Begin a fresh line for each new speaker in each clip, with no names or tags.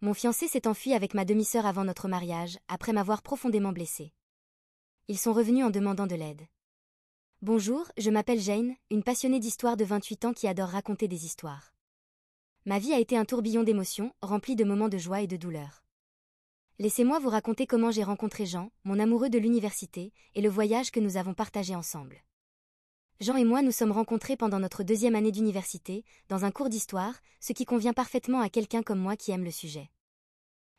Mon fiancé s'est enfui avec ma demi-sœur avant notre mariage, après m'avoir profondément blessée. Ils sont revenus en demandant de l'aide. Bonjour, je m'appelle Jane, une passionnée d'histoire de 28 ans qui adore raconter des histoires. Ma vie a été un tourbillon d'émotions, rempli de moments de joie et de douleur. Laissez-moi vous raconter comment j'ai rencontré Jean, mon amoureux de l'université, et le voyage que nous avons partagé ensemble. Jean et moi nous sommes rencontrés pendant notre 2e année d'université, dans un cours d'histoire, ce qui convient parfaitement à quelqu'un comme moi qui aime le sujet.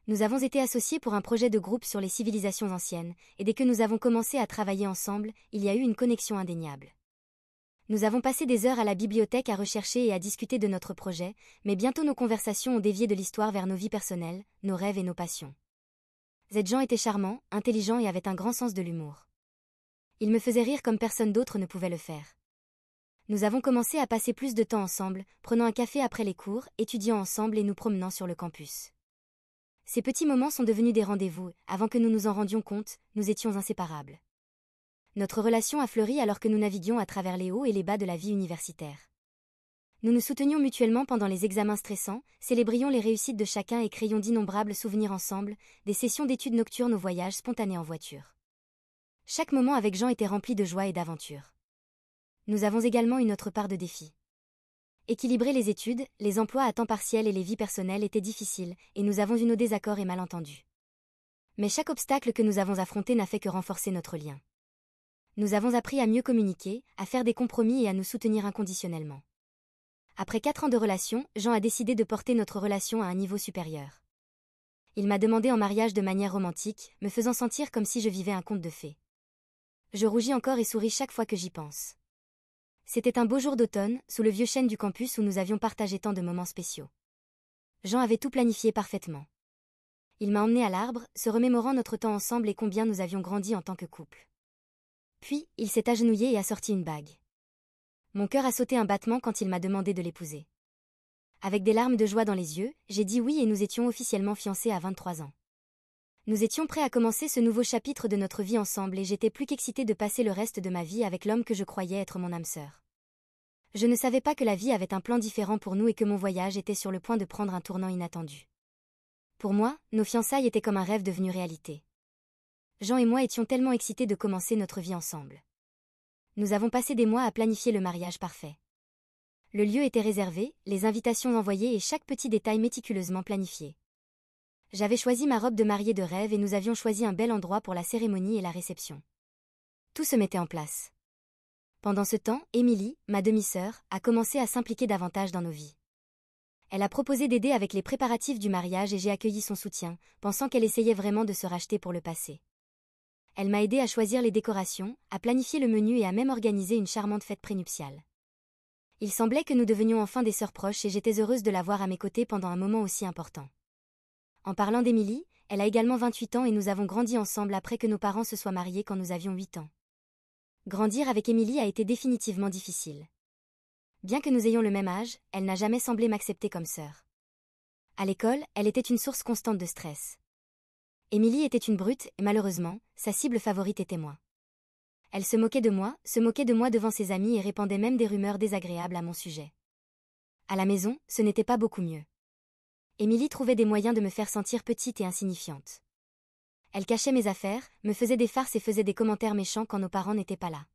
Nous avons été associés pour un projet de groupe sur les civilisations anciennes, et dès que nous avons commencé à travailler ensemble, il y a eu une connexion indéniable. Nous avons passé des heures à la bibliothèque à rechercher et à discuter de notre projet, mais bientôt nos conversations ont dévié de l'histoire vers nos vies personnelles, nos rêves et nos passions. Jean était charmant, intelligent et avait un grand sens de l'humour. Il me faisait rire comme personne d'autre ne pouvait le faire. Nous avons commencé à passer plus de temps ensemble, prenant un café après les cours, étudiant ensemble et nous promenant sur le campus. Ces petits moments sont devenus des rendez-vous, avant que nous nous en rendions compte, nous étions inséparables. Notre relation a fleuri alors que nous naviguions à travers les hauts et les bas de la vie universitaire. Nous nous soutenions mutuellement pendant les examens stressants, célébrions les réussites de chacun et créions d'innombrables souvenirs ensemble, des sessions d'études nocturnes aux voyages spontanés en voiture. Chaque moment avec Jean était rempli de joie et d'aventure. Nous avons également eu notre part de défis. Équilibrer les études, les emplois à temps partiel et les vies personnelles était difficile, et nous avons eu nos désaccords et malentendus. Mais chaque obstacle que nous avons affronté n'a fait que renforcer notre lien. Nous avons appris à mieux communiquer, à faire des compromis et à nous soutenir inconditionnellement. Après 4 ans de relation, Jean a décidé de porter notre relation à un niveau supérieur. Il m'a demandé en mariage de manière romantique, me faisant sentir comme si je vivais un conte de fées. Je rougis encore et souris chaque fois que j'y pense. C'était un beau jour d'automne, sous le vieux chêne du campus où nous avions partagé tant de moments spéciaux. Jean avait tout planifié parfaitement. Il m'a emmené à l'arbre, se remémorant notre temps ensemble et combien nous avions grandi en tant que couple. Puis, il s'est agenouillé et a sorti une bague. Mon cœur a sauté un battement quand il m'a demandé de l'épouser. Avec des larmes de joie dans les yeux, j'ai dit oui et nous étions officiellement fiancés à 23 ans. Nous étions prêts à commencer ce nouveau chapitre de notre vie ensemble et j'étais plus qu'excitée de passer le reste de ma vie avec l'homme que je croyais être mon âme sœur. Je ne savais pas que la vie avait un plan différent pour nous et que mon voyage était sur le point de prendre un tournant inattendu. Pour moi, nos fiançailles étaient comme un rêve devenu réalité. Jean et moi étions tellement excités de commencer notre vie ensemble. Nous avons passé des mois à planifier le mariage parfait. Le lieu était réservé, les invitations envoyées et chaque petit détail méticuleusement planifié. J'avais choisi ma robe de mariée de rêve et nous avions choisi un bel endroit pour la cérémonie et la réception. Tout se mettait en place. Pendant ce temps, Émilie, ma demi-sœur, a commencé à s'impliquer davantage dans nos vies. Elle a proposé d'aider avec les préparatifs du mariage et j'ai accueilli son soutien, pensant qu'elle essayait vraiment de se racheter pour le passé. Elle m'a aidé à choisir les décorations, à planifier le menu et à même organiser une charmante fête prénuptiale. Il semblait que nous devenions enfin des sœurs proches et j'étais heureuse de la voir à mes côtés pendant un moment aussi important. En parlant d'Émilie, elle a également 28 ans et nous avons grandi ensemble après que nos parents se soient mariés quand nous avions 8 ans. Grandir avec Émilie a été définitivement difficile. Bien que nous ayons le même âge, elle n'a jamais semblé m'accepter comme sœur. À l'école, elle était une source constante de stress. Émilie était une brute et malheureusement, sa cible favorite était moi. Elle se moquait de moi devant ses amis et répandait même des rumeurs désagréables à mon sujet. À la maison, ce n'était pas beaucoup mieux. Émilie trouvait des moyens de me faire sentir petite et insignifiante. Elle cachait mes affaires, me faisait des farces et faisait des commentaires méchants quand nos parents n'étaient pas là.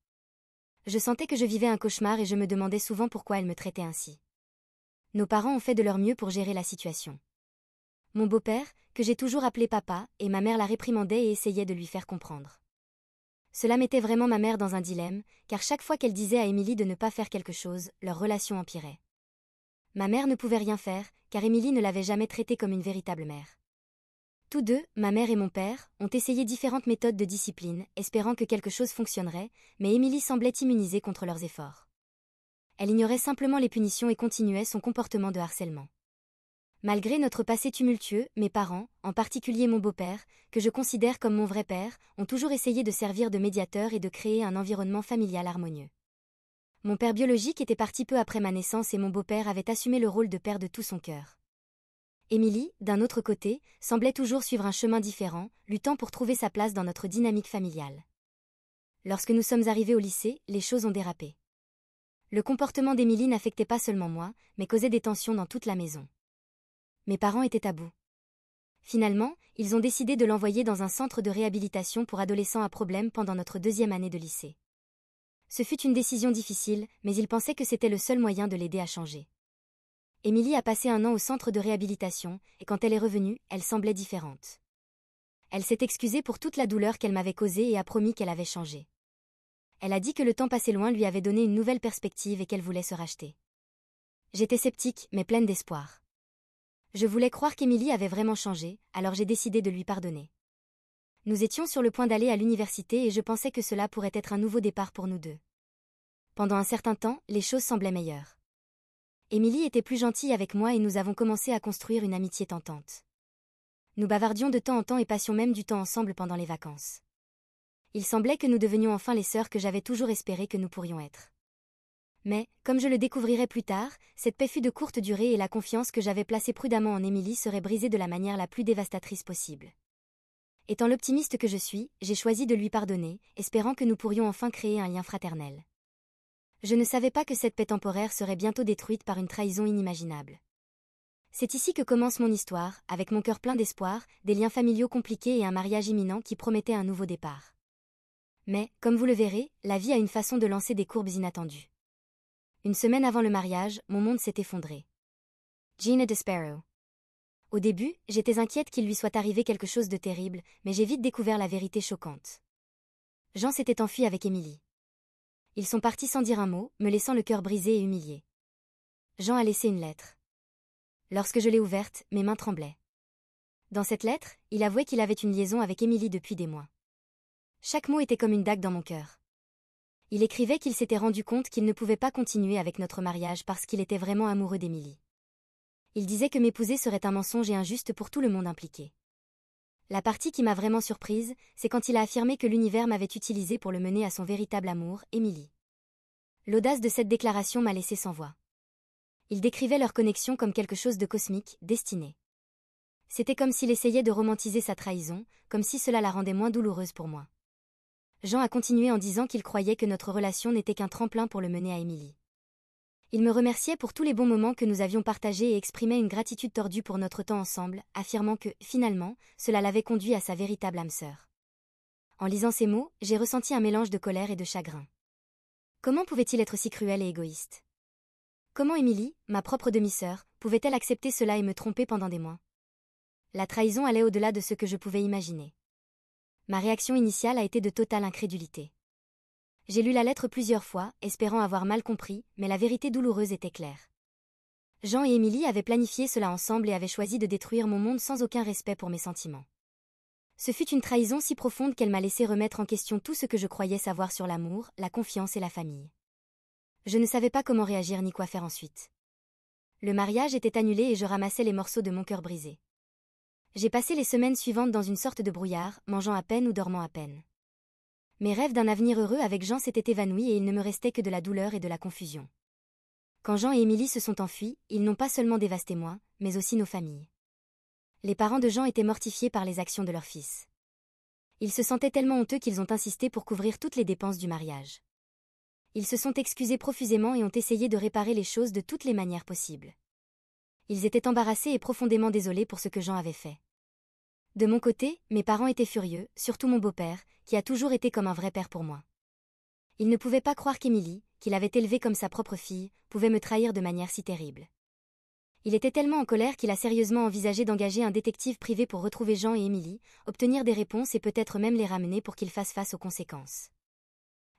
Je sentais que je vivais un cauchemar et je me demandais souvent pourquoi elle me traitait ainsi. Nos parents ont fait de leur mieux pour gérer la situation. Mon beau-père, que j'ai toujours appelé papa, et ma mère la réprimandait et essayait de lui faire comprendre. Cela mettait vraiment ma mère dans un dilemme, car chaque fois qu'elle disait à Émilie de ne pas faire quelque chose, leur relation empirait. Ma mère ne pouvait rien faire, car Émilie ne l'avait jamais traitée comme une véritable mère. Tous deux, ma mère et mon père, ont essayé différentes méthodes de discipline, espérant que quelque chose fonctionnerait, mais Émilie semblait immunisée contre leurs efforts. Elle ignorait simplement les punitions et continuait son comportement de harcèlement. Malgré notre passé tumultueux, mes parents, en particulier mon beau-père, que je considère comme mon vrai père, ont toujours essayé de servir de médiateur et de créer un environnement familial harmonieux. Mon père biologique était parti peu après ma naissance et mon beau-père avait assumé le rôle de père de tout son cœur. Émilie, d'un autre côté, semblait toujours suivre un chemin différent, luttant pour trouver sa place dans notre dynamique familiale. Lorsque nous sommes arrivés au lycée, les choses ont dérapé. Le comportement d'Émilie n'affectait pas seulement moi, mais causait des tensions dans toute la maison. Mes parents étaient à bout. Finalement, ils ont décidé de l'envoyer dans un centre de réhabilitation pour adolescents à problème pendant notre 2e année de lycée. Ce fut une décision difficile, mais ils pensaient que c'était le seul moyen de l'aider à changer. Émilie a passé 1 an au centre de réhabilitation, et quand elle est revenue, elle semblait différente. Elle s'est excusée pour toute la douleur qu'elle m'avait causée et a promis qu'elle avait changé. Elle a dit que le temps passé loin lui avait donné une nouvelle perspective et qu'elle voulait se racheter. J'étais sceptique, mais pleine d'espoir. Je voulais croire qu'Émilie avait vraiment changé, alors j'ai décidé de lui pardonner. Nous étions sur le point d'aller à l'université et je pensais que cela pourrait être un nouveau départ pour nous deux. Pendant un certain temps, les choses semblaient meilleures. Émilie était plus gentille avec moi et nous avons commencé à construire une amitié tentante. Nous bavardions de temps en temps et passions même du temps ensemble pendant les vacances. Il semblait que nous devenions enfin les sœurs que j'avais toujours espéré que nous pourrions être. Mais, comme je le découvrirai plus tard, cette paix fut de courte durée et la confiance que j'avais placée prudemment en Émilie serait brisée de la manière la plus dévastatrice possible. Étant l'optimiste que je suis, j'ai choisi de lui pardonner, espérant que nous pourrions enfin créer un lien fraternel. Je ne savais pas que cette paix temporaire serait bientôt détruite par une trahison inimaginable. C'est ici que commence mon histoire, avec mon cœur plein d'espoir, des liens familiaux compliqués et un mariage imminent qui promettait un nouveau départ. Mais, comme vous le verrez, la vie a une façon de lancer des courbes inattendues. Une semaine avant le mariage, mon monde s'est effondré. Gina DeSparrow. Au début, j'étais inquiète qu'il lui soit arrivé quelque chose de terrible, mais j'ai vite découvert la vérité choquante. Jean s'était enfui avec Émilie. Ils sont partis sans dire un mot, me laissant le cœur brisé et humilié. Jean a laissé une lettre. Lorsque je l'ai ouverte, mes mains tremblaient. Dans cette lettre, il avouait qu'il avait une liaison avec Émilie depuis des mois. Chaque mot était comme une dague dans mon cœur. Il écrivait qu'il s'était rendu compte qu'il ne pouvait pas continuer avec notre mariage parce qu'il était vraiment amoureux d'Émilie. Il disait que m'épouser serait un mensonge et injuste pour tout le monde impliqué. La partie qui m'a vraiment surprise, c'est quand il a affirmé que l'univers m'avait utilisé pour le mener à son véritable amour, Émilie. L'audace de cette déclaration m'a laissé sans voix. Il décrivait leur connexion comme quelque chose de cosmique, destiné. C'était comme s'il essayait de romantiser sa trahison, comme si cela la rendait moins douloureuse pour moi. Jean a continué en disant qu'il croyait que notre relation n'était qu'un tremplin pour le mener à Émilie. Il me remerciait pour tous les bons moments que nous avions partagés et exprimait une gratitude tordue pour notre temps ensemble, affirmant que, finalement, cela l'avait conduit à sa véritable âme sœur. En lisant ces mots, j'ai ressenti un mélange de colère et de chagrin. Comment pouvait-il être si cruel et égoïste? Comment Émilie, ma propre demi-sœur, pouvait-elle accepter cela et me tromper pendant des mois? La trahison allait au-delà de ce que je pouvais imaginer. Ma réaction initiale a été de totale incrédulité. J'ai lu la lettre plusieurs fois, espérant avoir mal compris, mais la vérité douloureuse était claire. Jean et Émilie avaient planifié cela ensemble et avaient choisi de détruire mon monde sans aucun respect pour mes sentiments. Ce fut une trahison si profonde qu'elle m'a laissé remettre en question tout ce que je croyais savoir sur l'amour, la confiance et la famille. Je ne savais pas comment réagir ni quoi faire ensuite. Le mariage était annulé et je ramassais les morceaux de mon cœur brisé. J'ai passé les semaines suivantes dans une sorte de brouillard, mangeant à peine ou dormant à peine. Mes rêves d'un avenir heureux avec Jean s'étaient évanouis et il ne me restait que de la douleur et de la confusion. Quand Jean et Émilie se sont enfuis, ils n'ont pas seulement dévasté moi, mais aussi nos familles. Les parents de Jean étaient mortifiés par les actions de leur fils. Ils se sentaient tellement honteux qu'ils ont insisté pour couvrir toutes les dépenses du mariage. Ils se sont excusés profusément et ont essayé de réparer les choses de toutes les manières possibles. Ils étaient embarrassés et profondément désolés pour ce que Jean avait fait. De mon côté, mes parents étaient furieux, surtout mon beau-père, qui a toujours été comme un vrai père pour moi. Il ne pouvait pas croire qu'Émilie, qu'il avait élevée comme sa propre fille, pouvait me trahir de manière si terrible. Il était tellement en colère qu'il a sérieusement envisagé d'engager un détective privé pour retrouver Jean et Émilie, obtenir des réponses et peut-être même les ramener pour qu'ils fassent face aux conséquences.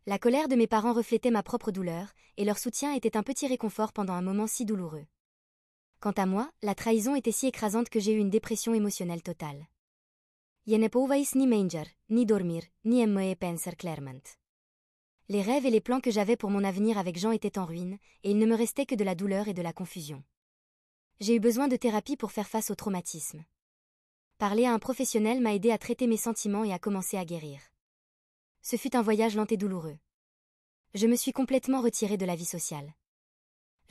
La colère de mes parents reflétait ma propre douleur, et leur soutien était un petit réconfort pendant un moment si douloureux. Quant à moi, la trahison était si écrasante que j'ai eu une dépression émotionnelle totale. Je ne pouvais ni manger, ni dormir, ni me penser clairement. Les rêves et les plans que j'avais pour mon avenir avec Jean étaient en ruine, et il ne me restait que de la douleur et de la confusion. J'ai eu besoin de thérapie pour faire face au traumatisme. Parler à un professionnel m'a aidé à traiter mes sentiments et à commencer à guérir. Ce fut un voyage lent et douloureux. Je me suis complètement retirée de la vie sociale.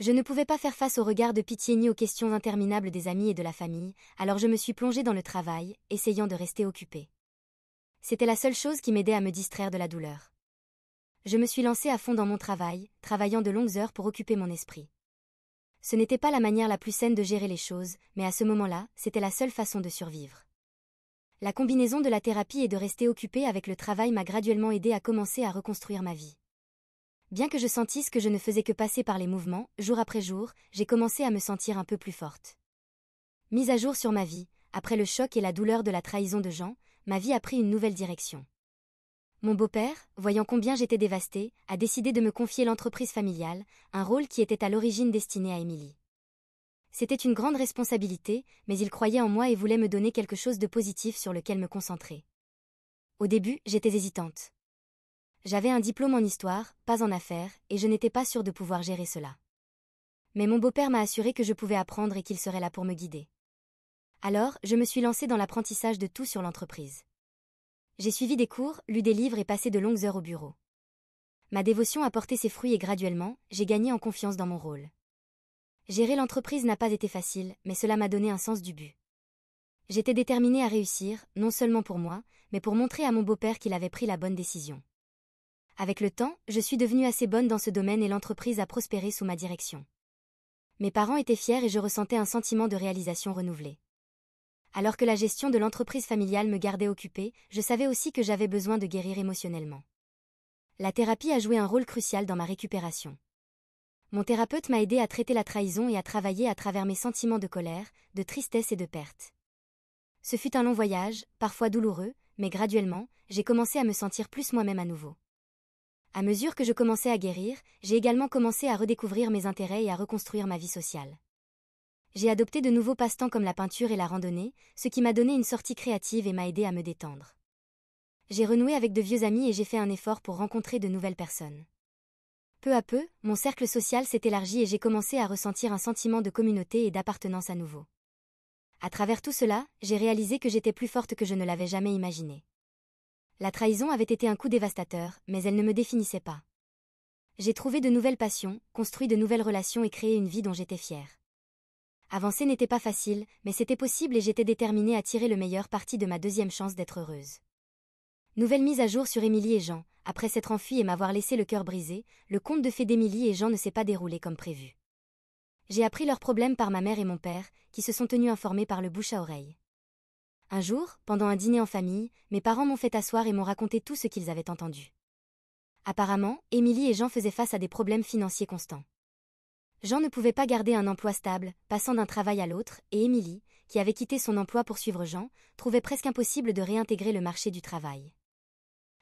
Je ne pouvais pas faire face aux regards de pitié ni aux questions interminables des amis et de la famille, alors je me suis plongée dans le travail, essayant de rester occupée. C'était la seule chose qui m'aidait à me distraire de la douleur. Je me suis lancée à fond dans mon travail, travaillant de longues heures pour occuper mon esprit. Ce n'était pas la manière la plus saine de gérer les choses, mais à ce moment-là, c'était la seule façon de survivre. La combinaison de la thérapie et de rester occupée avec le travail m'a graduellement aidé à commencer à reconstruire ma vie. Bien que je sentisse que je ne faisais que passer par les mouvements, jour après jour, j'ai commencé à me sentir un peu plus forte. Mise à jour sur ma vie, après le choc et la douleur de la trahison de Jean, ma vie a pris une nouvelle direction. Mon beau-père, voyant combien j'étais dévastée, a décidé de me confier l'entreprise familiale, un rôle qui était à l'origine destiné à Émilie. C'était une grande responsabilité, mais il croyait en moi et voulait me donner quelque chose de positif sur lequel me concentrer. Au début, j'étais hésitante. J'avais un diplôme en histoire, pas en affaires, et je n'étais pas sûre de pouvoir gérer cela. Mais mon beau-père m'a assuré que je pouvais apprendre et qu'il serait là pour me guider. Alors, je me suis lancée dans l'apprentissage de tout sur l'entreprise. J'ai suivi des cours, lu des livres et passé de longues heures au bureau. Ma dévotion a porté ses fruits et graduellement, j'ai gagné en confiance dans mon rôle. Gérer l'entreprise n'a pas été facile, mais cela m'a donné un sens du but. J'étais déterminée à réussir, non seulement pour moi, mais pour montrer à mon beau-père qu'il avait pris la bonne décision. Avec le temps, je suis devenue assez bonne dans ce domaine et l'entreprise a prospéré sous ma direction. Mes parents étaient fiers et je ressentais un sentiment de réalisation renouvelé. Alors que la gestion de l'entreprise familiale me gardait occupée, je savais aussi que j'avais besoin de guérir émotionnellement. La thérapie a joué un rôle crucial dans ma récupération. Mon thérapeute m'a aidé à traiter la trahison et à travailler à travers mes sentiments de colère, de tristesse et de perte. Ce fut un long voyage, parfois douloureux, mais graduellement, j'ai commencé à me sentir plus moi-même à nouveau. À mesure que je commençais à guérir, j'ai également commencé à redécouvrir mes intérêts et à reconstruire ma vie sociale. J'ai adopté de nouveaux passe-temps comme la peinture et la randonnée, ce qui m'a donné une sortie créative et m'a aidé à me détendre. J'ai renoué avec de vieux amis et j'ai fait un effort pour rencontrer de nouvelles personnes. Peu à peu, mon cercle social s'est élargi et j'ai commencé à ressentir un sentiment de communauté et d'appartenance à nouveau. À travers tout cela, j'ai réalisé que j'étais plus forte que je ne l'avais jamais imaginé. La trahison avait été un coup dévastateur, mais elle ne me définissait pas. J'ai trouvé de nouvelles passions, construit de nouvelles relations et créé une vie dont j'étais fière. Avancer n'était pas facile, mais c'était possible et j'étais déterminée à tirer le meilleur parti de ma deuxième chance d'être heureuse. Nouvelle mise à jour sur Émilie et Jean. Après s'être enfuie et m'avoir laissé le cœur brisé, le conte de fées d'Émilie et Jean ne s'est pas déroulé comme prévu. J'ai appris leurs problèmes par ma mère et mon père, qui se sont tenus informés par le bouche à oreille. Un jour, pendant un dîner en famille, mes parents m'ont fait asseoir et m'ont raconté tout ce qu'ils avaient entendu. Apparemment, Émilie et Jean faisaient face à des problèmes financiers constants. Jean ne pouvait pas garder un emploi stable, passant d'un travail à l'autre, et Émilie, qui avait quitté son emploi pour suivre Jean, trouvait presque impossible de réintégrer le marché du travail.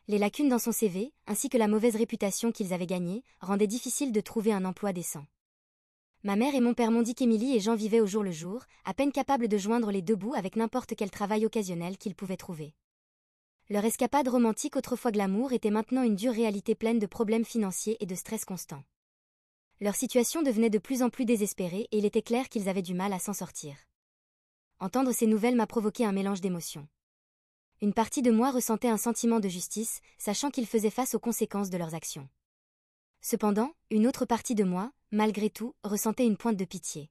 Les lacunes dans son CV, ainsi que la mauvaise réputation qu'ils avaient gagnée, rendaient difficile de trouver un emploi décent. Ma mère et mon père m'ont dit qu'Émilie et Jean vivaient au jour le jour, à peine capables de joindre les deux bouts avec n'importe quel travail occasionnel qu'ils pouvaient trouver. Leur escapade romantique autrefois glamour était maintenant une dure réalité pleine de problèmes financiers et de stress constant. Leur situation devenait de plus en plus désespérée et il était clair qu'ils avaient du mal à s'en sortir. Entendre ces nouvelles m'a provoqué un mélange d'émotions. Une partie de moi ressentait un sentiment de justice, sachant qu'ils faisaient face aux conséquences de leurs actions. Cependant, une autre partie de moi, malgré tout, ressentait une pointe de pitié.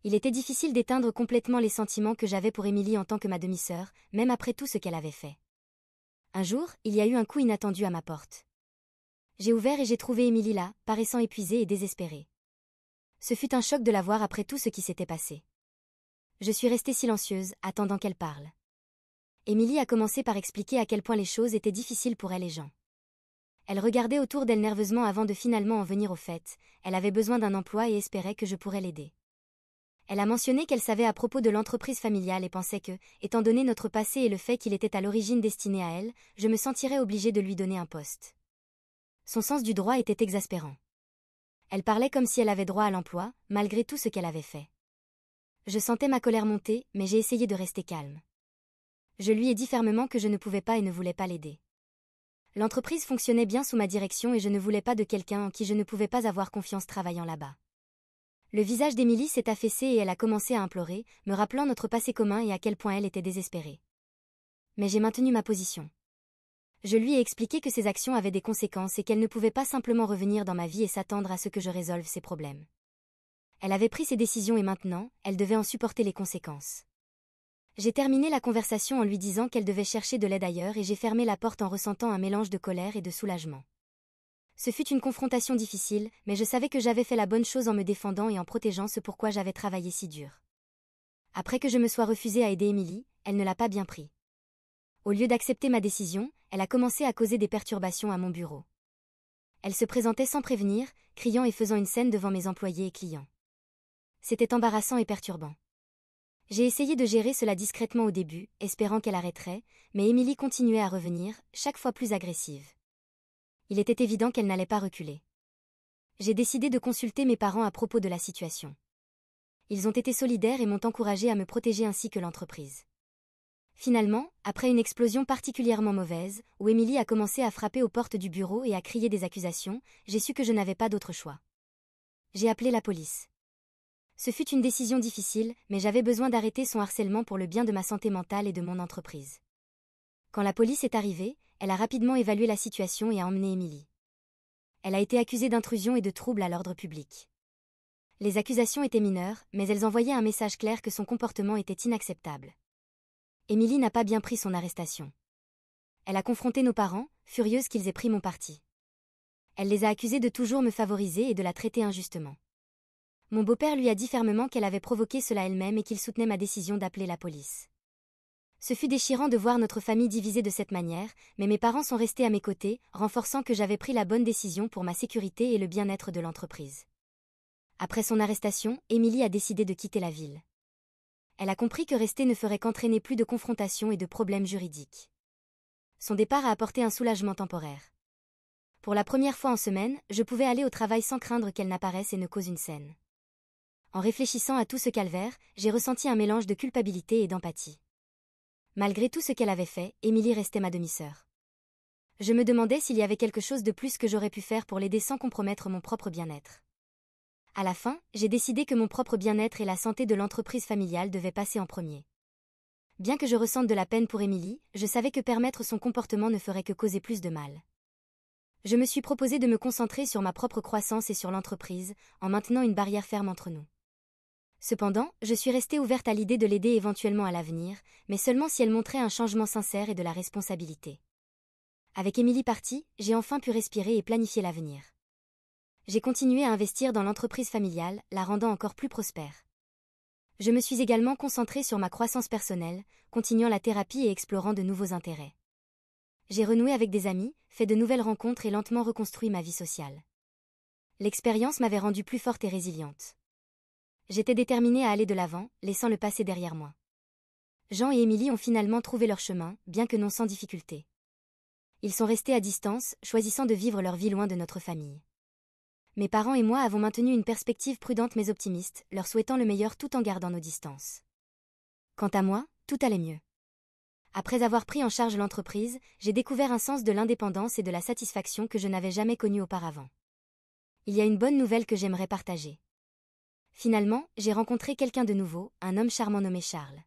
Il était difficile d'éteindre complètement les sentiments que j'avais pour Émilie en tant que ma demi-sœur, même après tout ce qu'elle avait fait. Un jour, il y a eu un coup inattendu à ma porte. J'ai ouvert et j'ai trouvé Émilie là, paraissant épuisée et désespérée. Ce fut un choc de la voir après tout ce qui s'était passé. Je suis restée silencieuse, attendant qu'elle parle. Émilie a commencé par expliquer à quel point les choses étaient difficiles pour elle et Jean. Elle regardait autour d'elle nerveusement avant de finalement en venir au fait, elle avait besoin d'un emploi et espérait que je pourrais l'aider. Elle a mentionné qu'elle savait à propos de l'entreprise familiale et pensait que, étant donné notre passé et le fait qu'il était à l'origine destiné à elle, je me sentirais obligée de lui donner un poste. Son sens du droit était exaspérant. Elle parlait comme si elle avait droit à l'emploi, malgré tout ce qu'elle avait fait. Je sentais ma colère monter, mais j'ai essayé de rester calme. Je lui ai dit fermement que je ne pouvais pas et ne voulais pas l'aider. L'entreprise fonctionnait bien sous ma direction et je ne voulais pas de quelqu'un en qui je ne pouvais pas avoir confiance travaillant là-bas. Le visage d'Émilie s'est affaissé et elle a commencé à implorer, me rappelant notre passé commun et à quel point elle était désespérée. Mais j'ai maintenu ma position. Je lui ai expliqué que ses actions avaient des conséquences et qu'elle ne pouvait pas simplement revenir dans ma vie et s'attendre à ce que je résolve ses problèmes. Elle avait pris ses décisions et maintenant, elle devait en supporter les conséquences. J'ai terminé la conversation en lui disant qu'elle devait chercher de l'aide ailleurs et j'ai fermé la porte en ressentant un mélange de colère et de soulagement. Ce fut une confrontation difficile, mais je savais que j'avais fait la bonne chose en me défendant et en protégeant ce pourquoi j'avais travaillé si dur. Après que je me sois refusée à aider Émilie, elle ne l'a pas bien pris. Au lieu d'accepter ma décision, elle a commencé à causer des perturbations à mon bureau. Elle se présentait sans prévenir, criant et faisant une scène devant mes employés et clients. C'était embarrassant et perturbant. J'ai essayé de gérer cela discrètement au début, espérant qu'elle arrêterait, mais Émilie continuait à revenir, chaque fois plus agressive. Il était évident qu'elle n'allait pas reculer. J'ai décidé de consulter mes parents à propos de la situation. Ils ont été solidaires et m'ont encouragé à me protéger ainsi que l'entreprise. Finalement, après une explosion particulièrement mauvaise, où Émilie a commencé à frapper aux portes du bureau et à crier des accusations, j'ai su que je n'avais pas d'autre choix. J'ai appelé la police. Ce fut une décision difficile, mais j'avais besoin d'arrêter son harcèlement pour le bien de ma santé mentale et de mon entreprise. Quand la police est arrivée, elle a rapidement évalué la situation et a emmené Émilie. Elle a été accusée d'intrusion et de trouble à l'ordre public. Les accusations étaient mineures, mais elles envoyaient un message clair que son comportement était inacceptable. Émilie n'a pas bien pris son arrestation. Elle a confronté nos parents, furieuse qu'ils aient pris mon parti. Elle les a accusés de toujours me favoriser et de la traiter injustement. Mon beau-père lui a dit fermement qu'elle avait provoqué cela elle-même et qu'il soutenait ma décision d'appeler la police. Ce fut déchirant de voir notre famille divisée de cette manière, mais mes parents sont restés à mes côtés, renforçant que j'avais pris la bonne décision pour ma sécurité et le bien-être de l'entreprise. Après son arrestation, Émilie a décidé de quitter la ville. Elle a compris que rester ne ferait qu'entraîner plus de confrontations et de problèmes juridiques. Son départ a apporté un soulagement temporaire. Pour la première fois en semaine, je pouvais aller au travail sans craindre qu'elle n'apparaisse et ne cause une scène. En réfléchissant à tout ce calvaire, j'ai ressenti un mélange de culpabilité et d'empathie. Malgré tout ce qu'elle avait fait, Émilie restait ma demi-sœur. Je me demandais s'il y avait quelque chose de plus que j'aurais pu faire pour l'aider sans compromettre mon propre bien-être. À la fin, j'ai décidé que mon propre bien-être et la santé de l'entreprise familiale devaient passer en premier. Bien que je ressente de la peine pour Émilie, je savais que permettre son comportement ne ferait que causer plus de mal. Je me suis proposé de me concentrer sur ma propre croissance et sur l'entreprise, en maintenant une barrière ferme entre nous. Cependant, je suis restée ouverte à l'idée de l'aider éventuellement à l'avenir, mais seulement si elle montrait un changement sincère et de la responsabilité. Avec Émilie partie, j'ai enfin pu respirer et planifier l'avenir. J'ai continué à investir dans l'entreprise familiale, la rendant encore plus prospère. Je me suis également concentrée sur ma croissance personnelle, continuant la thérapie et explorant de nouveaux intérêts. J'ai renoué avec des amis, fait de nouvelles rencontres et lentement reconstruit ma vie sociale. L'expérience m'avait rendue plus forte et résiliente. J'étais déterminée à aller de l'avant, laissant le passé derrière moi. Jean et Émilie ont finalement trouvé leur chemin, bien que non sans difficulté. Ils sont restés à distance, choisissant de vivre leur vie loin de notre famille. Mes parents et moi avons maintenu une perspective prudente mais optimiste, leur souhaitant le meilleur tout en gardant nos distances. Quant à moi, tout allait mieux. Après avoir pris en charge l'entreprise, j'ai découvert un sens de l'indépendance et de la satisfaction que je n'avais jamais connu auparavant. Il y a une bonne nouvelle que j'aimerais partager. Finalement, j'ai rencontré quelqu'un de nouveau, un homme charmant nommé Charles.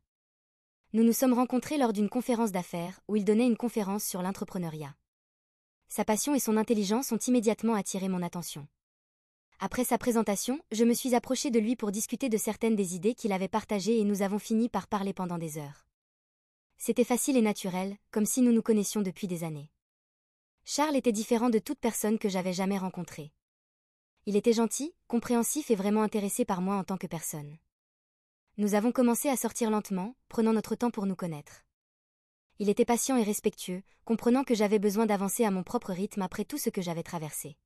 Nous nous sommes rencontrés lors d'une conférence d'affaires où il donnait une conférence sur l'entrepreneuriat. Sa passion et son intelligence ont immédiatement attiré mon attention. Après sa présentation, je me suis approchée de lui pour discuter de certaines des idées qu'il avait partagées et nous avons fini par parler pendant des heures. C'était facile et naturel, comme si nous nous connaissions depuis des années. Charles était différent de toute personne que j'avais jamais rencontrée. Il était gentil, compréhensif et vraiment intéressé par moi en tant que personne. Nous avons commencé à sortir lentement, prenant notre temps pour nous connaître. Il était patient et respectueux, comprenant que j'avais besoin d'avancer à mon propre rythme après tout ce que j'avais traversé.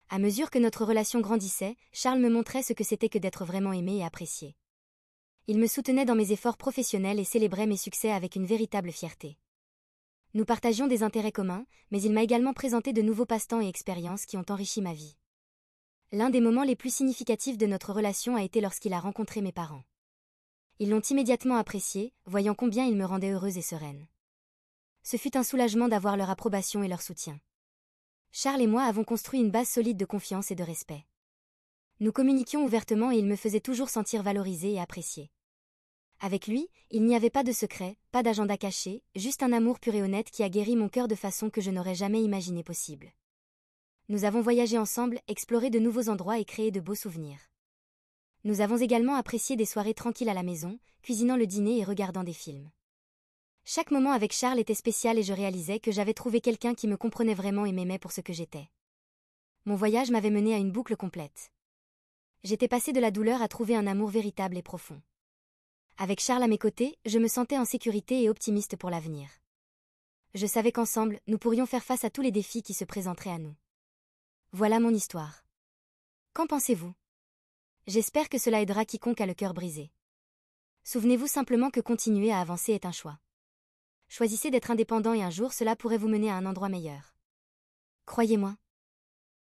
À mesure que notre relation grandissait, Charles me montrait ce que c'était que d'être vraiment aimé et apprécié. Il me soutenait dans mes efforts professionnels et célébrait mes succès avec une véritable fierté. Nous partagions des intérêts communs, mais il m'a également présenté de nouveaux passe-temps et expériences qui ont enrichi ma vie. L'un des moments les plus significatifs de notre relation a été lorsqu'il a rencontré mes parents. Ils l'ont immédiatement apprécié, voyant combien il me rendait heureuse et sereine. Ce fut un soulagement d'avoir leur approbation et leur soutien. Charles et moi avons construit une base solide de confiance et de respect. Nous communiquions ouvertement et il me faisait toujours sentir valorisé et apprécié. Avec lui, il n'y avait pas de secret, pas d'agenda caché, juste un amour pur et honnête qui a guéri mon cœur de façon que je n'aurais jamais imaginé possible. Nous avons voyagé ensemble, exploré de nouveaux endroits et créé de beaux souvenirs. Nous avons également apprécié des soirées tranquilles à la maison, cuisinant le dîner et regardant des films. Chaque moment avec Charles était spécial et je réalisais que j'avais trouvé quelqu'un qui me comprenait vraiment et m'aimait pour ce que j'étais. Mon voyage m'avait mené à une boucle complète. J'étais passée de la douleur à trouver un amour véritable et profond. Avec Charles à mes côtés, je me sentais en sécurité et optimiste pour l'avenir. Je savais qu'ensemble, nous pourrions faire face à tous les défis qui se présenteraient à nous. Voilà mon histoire. Qu'en pensez-vous? J'espère que cela aidera quiconque a le cœur brisé. Souvenez-vous simplement que continuer à avancer est un choix. Choisissez d'être indépendant et un jour cela pourrait vous mener à un endroit meilleur. Croyez-moi.